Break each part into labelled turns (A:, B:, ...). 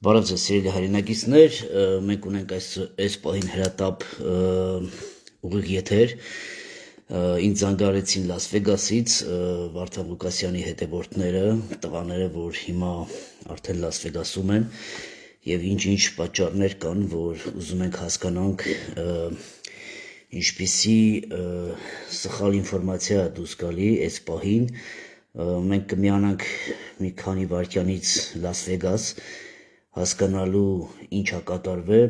A: Բարև ձեզ սիրելի հայրենակիցներ, մենք ունենք այս պահին հրատապ ուղիղ եթեր, ինձ զանգարեցին Լաս Վեգասից Վարդան Ղուկասյանի հետևորդները, տղաները, որ հիմա արդեն Լաս Վեգասում են եւ ինչ-ինչ պատճառներ կան, որ ուզում ենք հասկանանք ինչպիսի սխալ ինֆորմացիա դուրս գալի այս պահին, մենք կմիանանք մի քանի վայրկյանից Լաս Վեգաս հասկանալու ինչա կատարվել,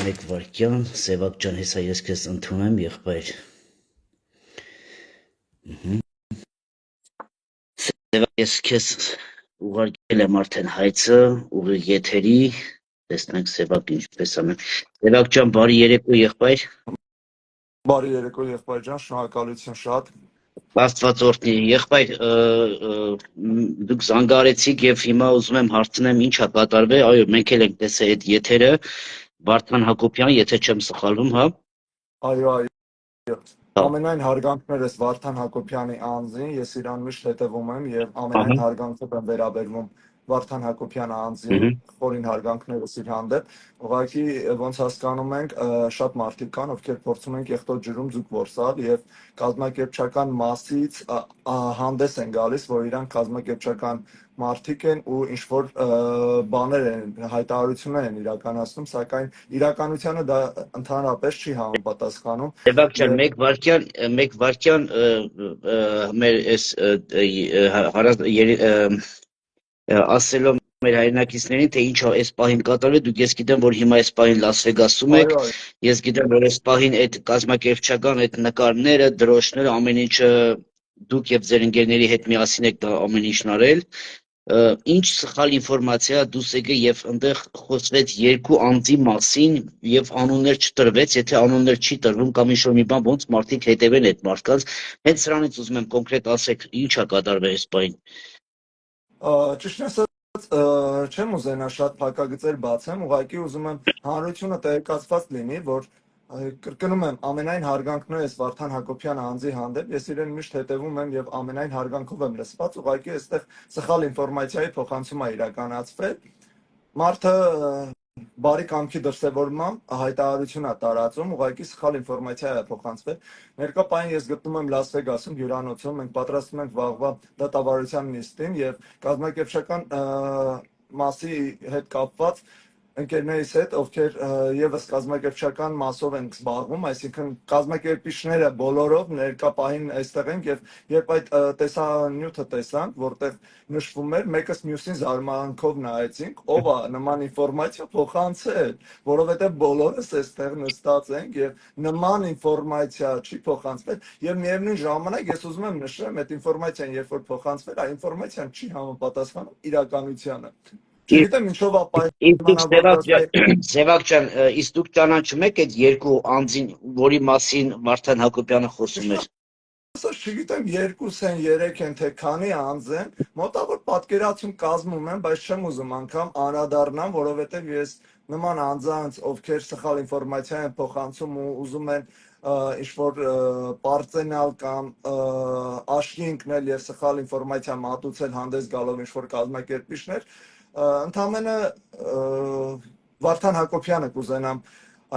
A: մեկ վայրկյան, Սևակ ջան, հեսա ես քեզ ընդունեմ, եղբայր։ Սևակ, ես քեզ ուղարկել եմ արդեն հայցը, ուղիղ եթերի, տեսնենք Սևակ ինչպես անում։ Սևակ ջան, բարի երեկո, եղբայր։
B: Բարի երեկո, եղբայր ջան, շնորհակալություն շատ։
A: Աստված օրհնի, եղբայր, դուք զանգարեցիք եւ հիմա ուզում եմ հարցնեմ ինչա կատարվել, այո, մենք էլ ենք տեսել այդ եթերը, Վարդան Հակոբյան, եթե չեմ սխալվում, հա։
B: Այո, ամենայն հարգանքներս Վարդան Հակոբյանի անձին, ես իրան միշտ հետևում եմ եւ ամենայն հարգանքով եմ վերաբերվում Վարդան Հակոբյանի անձին, խորին հարգանքներս իր հանդեպ։ Ուղղակի ոնց հասկանում ենք, շատ մարդիկ կան, ովքեր փորձում են կեղտոտ ջրում ձուկ որսալ եւ կազմակերպչական մասից հանդես են գալիս, որ իրանք կազմակերպչական մարդիկ են ու ինչ որ բաներ են, հայտարարություններ են իրականացնում, սակայն իրականությանը դա ընդհանրապես չի համապատասխանում։
A: Սևակ ջան, մեկ վարքյան մեր այս ասելով մեր հայրենակիցներին, թե ինչ այս պահին կատարվել, դուք ես գիտեմ, որ հիմա այս պահին Լաս Վեգասում եք, ես գիտեմ, որ այս պահին այդ կազմակերպչական այդ նկարները, դրոշները, ամեն ինչը դուք եւ ձեր ընկերների հետ միասին եք դա ամեն ինչն արել, ինչ սխալ ինֆորմացիա դուրս եկե եւ այնտեղ խոսվեց երկու անձի մասին եւ անուններ չտրվեց, եթե անուններ չի տրվում կամ ինչ-որ մի բան, ոնց մարդիկ հետևեն այդ մարդկանց, հենց սրանից ուզում եմ կոնկրետ ասեք, ինչա կատարվել այս պահին։
B: Ճիշտ ասած, չեմ ուզենա շատ փակագծեր բացեմ, ուղղակի ուզում եմ հանրությունը տեղեկացված լինի, որ կրկնում եմ, ամենայն հարգանքներս Վարդան Հակոբյանի անձի հանդեպ, ես իրեն միշտ հետևում եմ եւ ամենայն հարգանքով եմ լսված, ուղղակի այստեղ սխալ ինֆորմացիայի փոխանցում է իրականացվել։ Մարդը բարի կամքի դրսևորմամբ հայտարարություն է տարածում, ուղղակի սխալ ինֆորմացիա է փոխանցվել։ Ներկա պահին ես գտնվում եմ Լաս Վեգասում հյուրանոցում, մենք պատրաստվում ենք վաղվա դատավարության նիստին եւ կազմակերպչական մասի հետ կապված ընկերներիս հետ, ովքեր եւս կազմակերպչական մասով են զբաղվում, այսինքն կազմակերպիչները բոլորով ներկա պահին այստեղ են եւ երբ այդ տեսանյութը տեսանք, որտեղ նշվում էր, մեկս մյուսին զարմանքով նայեցինք, ով է նման ինֆորմացիա փոխանցել, որովհետեւ բոլորս այստեղ նստած ենք եւ նման ինֆորմացիա չի փոխանցվել եւ միևնույն ժամանակ ես ուզում եմ նշեմ, այդ ինֆորմացիան երբ որ փոխանցվել, այդ ինֆորմացիան չի համապատասխանում իրականությանը։ Չգիտեմ ինչով
A: Սևակ ջան, իսկ դուք ճանաչում եք այդ երկու անձին, որի մասին Վարդան Հակոբյանը խոսում էր։
B: Ասած չգիտեմ 2 են, 3 են, թե քանի անձ են, մոտավոր պատկերացում կազմում են, բայց չեմ ուզում անգամ անդրադառնամ, որովհետև ես նման անձանց, ովքեր սխալ ինֆորմացիա են փոխանցում ու ուզում են ինչ-որ պարծենալ կամ աչքի ընկնել եւ սխալ ինֆորմացիա մատուցել հանդես գալով ինչ-որ կազմակերպիչներ, ընդամենը Վարդան Հակոբյանը կուզենամ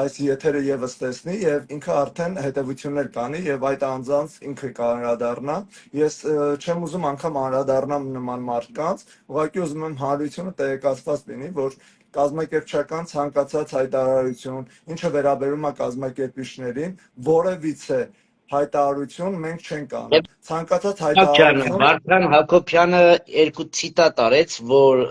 B: այս եթերը եւս տեսնի եւ ինքը արդեն հետեւություններ կանի եւ այդ անձանց ինքը կանրադառնա։ Ես չեմ ուզում անգամ անդրադառնամ նման մարդկանց, ուղղակի ուզում եմ հանրությունը տեղեկացված լինի, որ կազմակերպչական ցանկացած հայտարարություն, ինչը վերաբերում է կազմակերպիչներին, որևիցե հայտարարություն մենք չենք անում։ Ցանկացած հայտարարություն
A: Վարդան Հակոբյանը երկու ցիտատ արեց, որ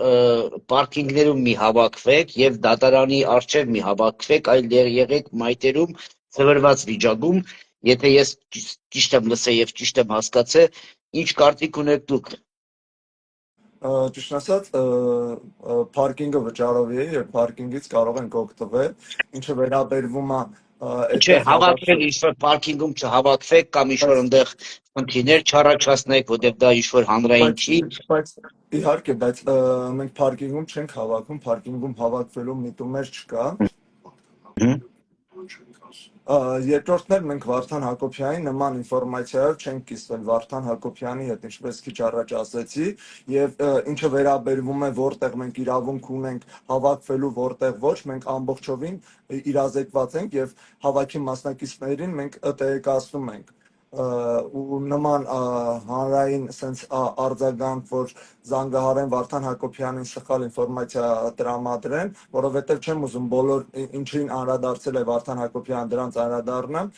A: պարկինգներում մի հավաքվեք եւ դատարանի առջեւ մի հավաքվեք, այլ եղեք մայթերում ծվրված վիճակում, եթե ես ճիշտ եմ լսել եւ ճիշտ եմ հասկացել, ինչ կարծիք ունեք դուք։
B: Ճիշտ ասած, պարկինգը վճարովի է եւ պարկինգից կարող ենք օգտվել, ինչը վերաբերվում է
A: Չէ, հավաքվել ինչ-որ պարկինգում չհավաքվեք կամ ինչ-որ այնտեղ խնդիրներ չառաջացնեք, որտեղ դա ինչ-որ հանրային չի։
B: Բայց իհարկե, բայց մենք պարկինգում չենք հավաքում, պարկինգում հավաքվելու միտումներ չկա։ Երկրորդն էլ մենք Վարդան Հակոբյանին նման ինֆորմացիայով չենք կիսվել Վարդան Հակոբյանի հետ, ինչպես քիչ առաջ ասեցի, եւ ինչը վերաբերվում է որտեղ մենք իրավունք ունենք հավաքվելու, որտեղ ոչ, մենք ամբողջովին իրազեկված ենք եւ հավաքի մասնակիցներին մենք տեղեկացնում ենք ու նման հանրային sense արձագանք, որ զանգահարեն Վարդան Հակոբյանին սխալ ինֆորմացիա տրամադրեն, որովհետև չեմ ուզում բոլոր ինչին անդրադարձել է Վարդան Հակոբյանը դրանց անդրադառնամ,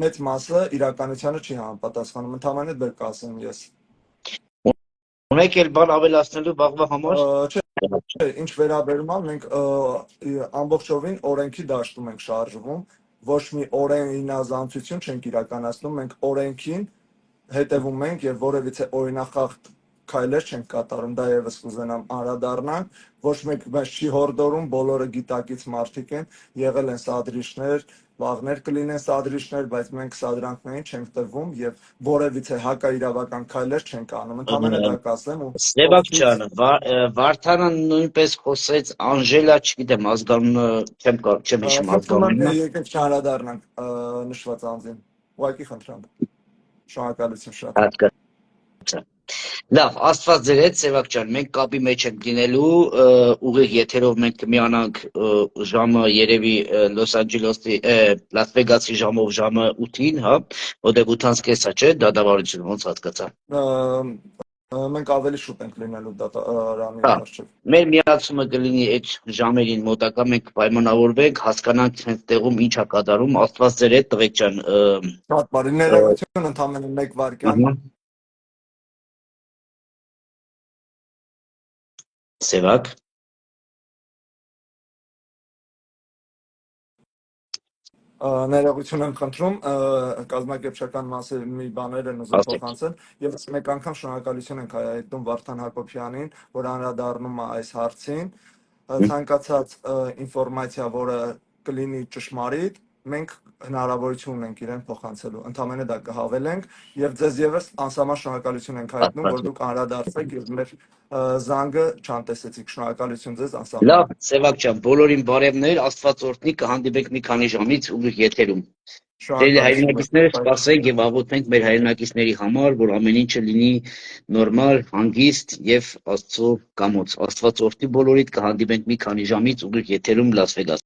B: մեծ մասը իրականությանը չի համապատասխանում, ընդհանրապես բեր կասեմ ես։
A: Ունեք էլ բան ավելացնելու վաղվա համար։
B: Չէ, ինչ վերաբերում է, մենք ամբողջովին օրենքի դաշտում ենք շարժվում, ոչ մի օրենինազանցություն չենք իրականացնում, մենք օրենքին հետևում ենք եւ որևիցե օրինախախտ քայլեր չենք կատարում, դա եւս կուզենամ անդրադառնալ, ոչ մեկ մեզ չի հորդորում, բոլորը գիտակից մարդիկ են, եղել են սադրիչներ, վաղներ կլինեն սադրիչներ, բայց մենք սադրանքներին չենք տվում եւ որևիցե հակաիրավական քայլեր չենք անում, ընդհանրապես դա կասեմ ու
A: Սևակ ջան, Վարդանը նույնպես խոսեց, Անժելա, չգիտեմ, ազգանունը չեմ հիշում ազգանունը։
B: Եկեք չանդրադառնանք նշված անձին, ուղղակի խնդրեմ, շնորհակալություն շատ։
A: Հատկացա։ Լավ, Աստված ձեր հետ, Սևակ ջան, մենք կապի մեջ ենք լինելու, ուղիղ եթերով մենք կմիանանք ժամը երևի Լոս Անջելեսի, Լաս Վեգասի ժամով ժամը 8-ին, հա, որտեղ 8:30-ա, չէ, դատավարությունը ոնց հասկացա։
B: Մենք ավելի շուտ ենք լինելու դատարանի առջև։
A: Մեր միացումը կլինի այդ ժամերին մոտակա, մենք պայմանավորվենք, հասկանանք հենց տեղում ինչ է կատարում, Աստված ձեր հետ, տղեկ ջան։
B: Շատ բարի, ներողություն, ընդամենը 1 վայրկյան։
A: Սևակ։
B: Ներողություն եմ խնդրում, կազմակերպչական մասի մի բաներ են ուզում փոխանցել եւ մեկ անգամ շնորհակալություն ենք հայտնում Վարդան Հակոբյանին, որ անդրադառնում է այս հարցին, ցանկացած ինֆորմացիա, որը կլինի ճշմարիտ, մենք հնարավորություն ունենք իրեն փոխանցելու, ընդամենը դա կհավելենք եւ ձեզ եւս անսահման շնորհակալություն ենք հայտնում, որ դուք անդրադարձեք եւ մեր զանգը չանտեսեցիք, շնորհակալություն ձեզ անսահման։
A: Լավ, Սևակ ջան, բոլորին բարևներ, Աստված օրհնի, կհանդիպենք մի քանի ժամից ուղիղ եթերում։ Դե հայրենակիցները սպասենք եւ աղոթենք մեր հայրենակիցների համար, որ ամեն ինչը լինի նորմալ, հանգիստ եւ Աստծո կամոց։ Աստված օրհնի բոլորիդ, կհանդիպենք մի քանի ժամից ուղիղ եթերում Լաս Վեգաս։